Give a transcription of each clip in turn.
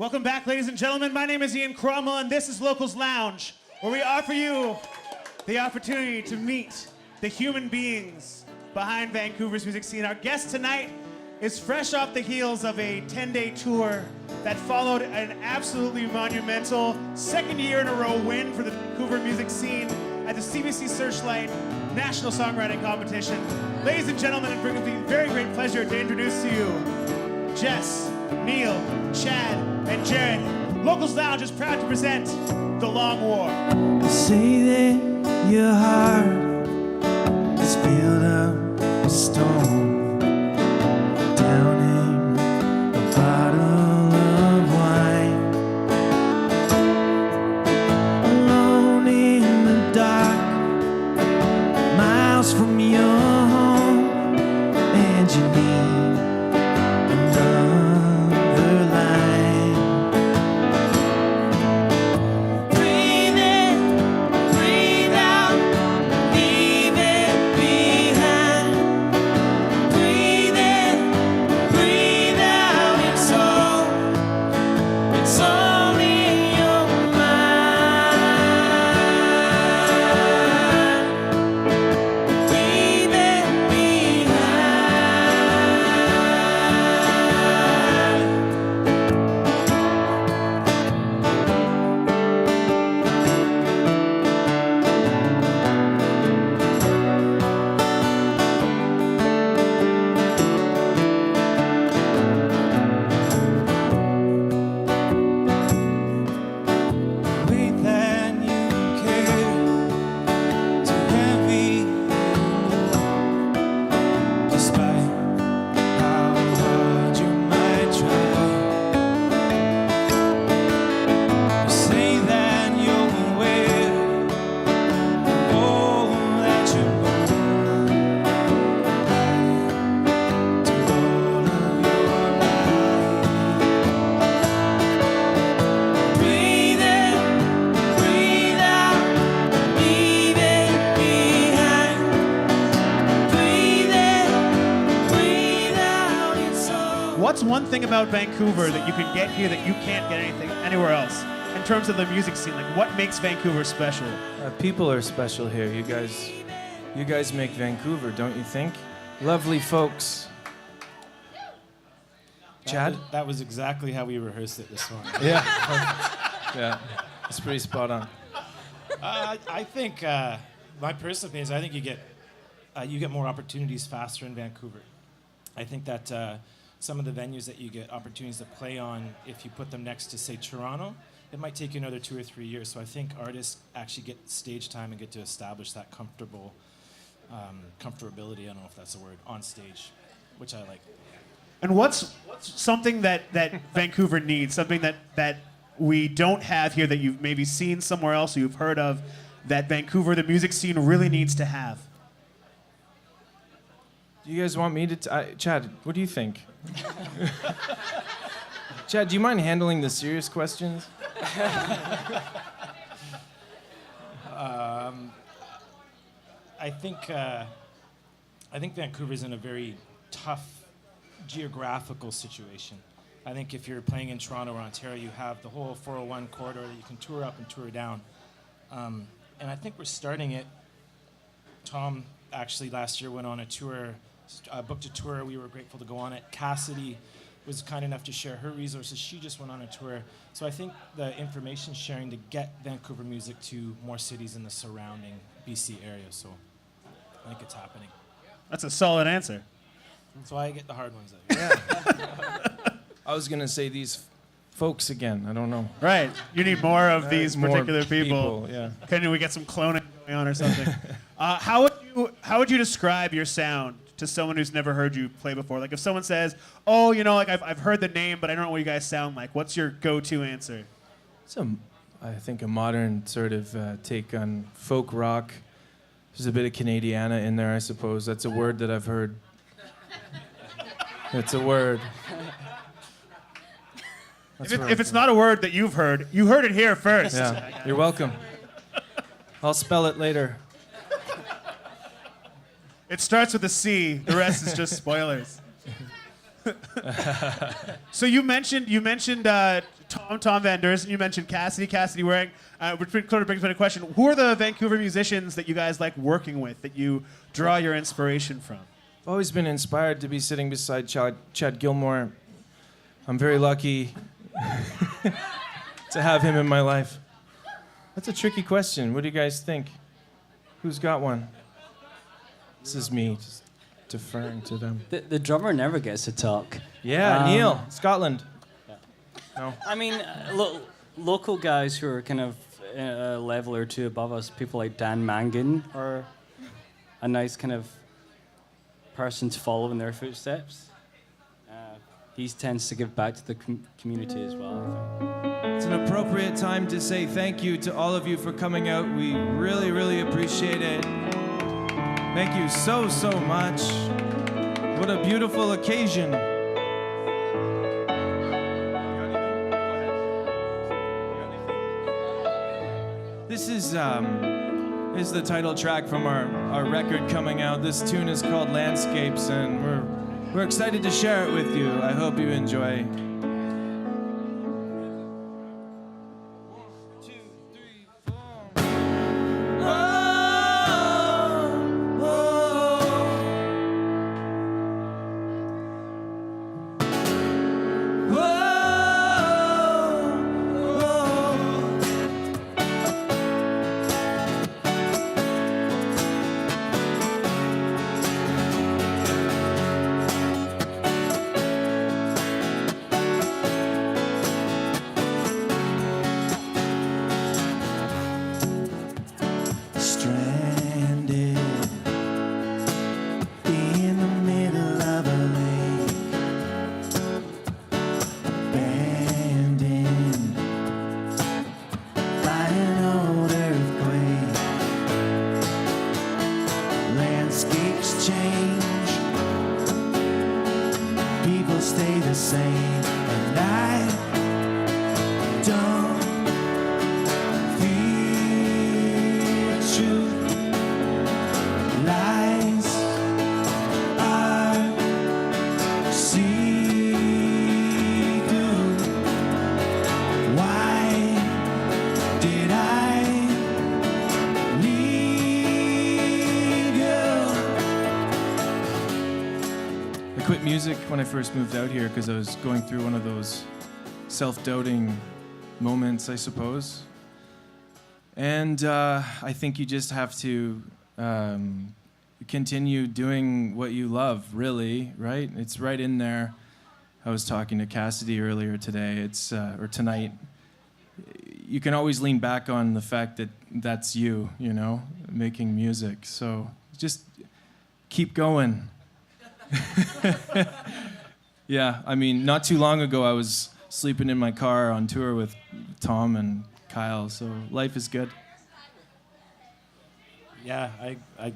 Welcome back, ladies and gentlemen. My name is Ian Cromwell, and this is Locals Lounge, where we offer you the opportunity to meet the human beings behind Vancouver's music scene. Our guest tonight is fresh off the heels of a 10-day tour that followed an absolutely monumental second year in a row win for the Vancouver music scene at the CBC Searchlight National Songwriting Competition. Ladies and gentlemen, it brings me very great pleasure to introduce to you Jess, Neil, Chad, and Jared. Locals Lounge is proud to present The Long War. They say that your heart is filled up with stone, downing a bottle of wine, alone in the dark, miles from your home, and you need another line. Breathe in, breathe out, leave it behind. Breathe in, breathe out, it's all in your mind. Leave it behind. Way that you care, too heavy anymore, despite how hard you might try. You say that you're aware of all that you're born to all of your life. Breathe in, breathe out, leave it behind. Breathe in, breathe out, it's all. What's one thing about Vancouver that you can get here that you can't get anything anywhere else in terms of the music scene? Like, what makes Vancouver special? People are special here. You guys make Vancouver, don't you think? Lovely folks. Chad? That was exactly how we rehearsed it this morning. Yeah. Yeah. It's pretty spot on. I think, my personal opinion is I think you get more opportunities faster in Vancouver. I think that some of the venues that you get opportunities to play on, if you put them next to, say, Toronto, it might take you another 2 or 3 years. So I think artists actually get stage time and get to establish that comfortability, I don't know if that's a word, on stage, which I like. And what's something that Vancouver needs, something that we don't have here that you've maybe seen somewhere else or you've heard of, that Vancouver, the music scene, really needs to have? Do you guys want me to... Chad, what do you think? Chad, do you mind handling the serious questions? I think Vancouver's in a very tough geographical situation. I think if you're playing in Toronto or Ontario, you have the whole 401 corridor that you can tour up and tour down. And I think we're starting it. Tom actually last year went on a tour, booked a tour. We were grateful to go on it. Cassidy was kind enough to share her resources. She just went on a tour. So I think the information sharing to get Vancouver music to more cities in the surrounding BC area. So I think it's happening. That's a solid answer. That's why I get the hard ones out here. I was going to say these folks again. I don't know. Right. You need more of these More particular people. Yeah. Can we get some cloning going on or something? How would you describe your sound to someone who's never heard you play before? Like if someone says, "Oh, you know, like I've heard the name, but I don't know what you guys sound like." What's your go-to answer? It's I think a modern sort of take on folk rock. There's a bit of Canadiana in there, I suppose. That's a word that I've heard. It's a word. If it's not a word that you've heard, you heard it here first. Yeah, you're welcome. I'll spell it later. It starts with a C. The rest is just spoilers. So you mentioned Tom Vanders, and you mentioned Cassidy Waring, which sort of brings me to a question. Who are the Vancouver musicians that you guys like working with, that you draw your inspiration from? I've always been inspired to be sitting beside Chad Gilmore. I'm very lucky to have him in my life. That's a tricky question. What do you guys think? Who's got one? This is me just deferring to them. The drummer never gets to talk. Yeah, Neil, Scotland. No. I mean, local guys who are kind of a level or two above us, people like Dan Mangan are a nice kind of person to follow in their footsteps. He tends to give back to the community as well, I think. It's an appropriate time to say thank you to all of you for coming out. We really, really appreciate it. Thank you so, so much. What a beautiful occasion. This is the title track from our record coming out. This tune is called Landscapes, and we're excited to share it with you. I hope you enjoy. Stranded in the middle of a lake, abandoned by an old earthquake. Landscapes change, people stay the same, and I don't feel true. Lies are see-through. Why did I leave you? I quit music when I first moved out here because I was going through one of those self-doubting moments, I suppose. And I think you just have to continue doing what you love, really, right? It's right in there. I was talking to Cassidy earlier today, or tonight. You can always lean back on the fact that that's you, making music. So just keep going. Yeah, I mean, not too long ago, I was sleeping in my car on tour with Tom and Kyle, so life is good. Yeah, I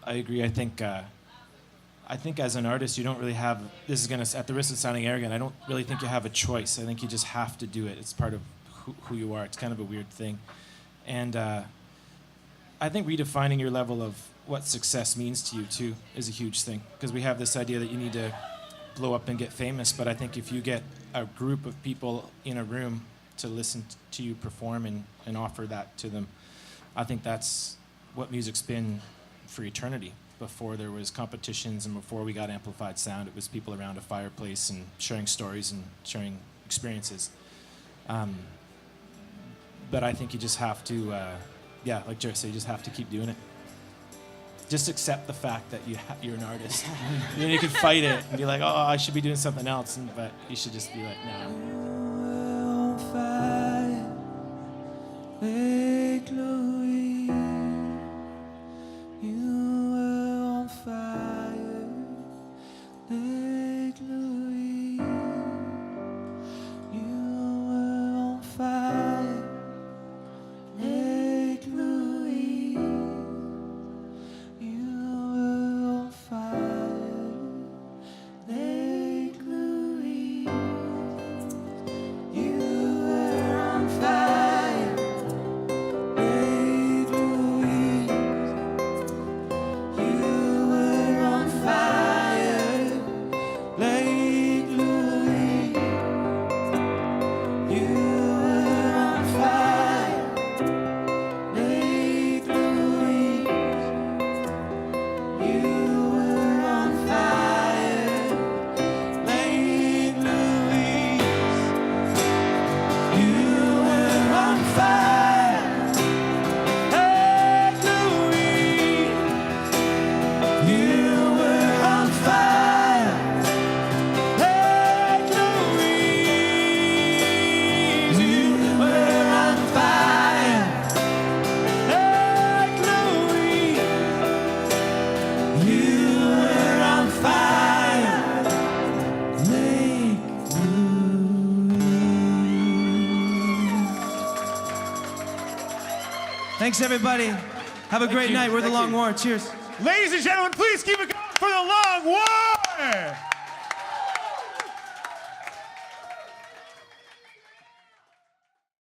agree. I think as an artist, you don't really have. This is gonna, at the risk of sounding arrogant, I don't really think you have a choice. I think you just have to do it. It's part of who you are. It's kind of a weird thing, and I think redefining your level of what success means to you too is a huge thing, because we have this idea that you need to blow up and get famous. But I think if you get a group of people in a room to listen to you perform and offer that to them, I think that's what music's been for eternity. Before there was competitions and before we got amplified sound, it was people around a fireplace and sharing stories and sharing experiences. But I think you just have to, like Jared said, you just have to keep doing it. Just accept the fact that you're an artist. You can fight it and be like, oh, I should be doing something else, but you should just be like, no. On fire, Lake Louise. You were on fire, Lake Louise. You were on fire, Lake Louise. You were on fire, Lake Louise. You were on fire, Lake Thanks, everybody. Have a great night. We're the Long War. Cheers. Ladies and gentlemen, please keep it going for the Long War!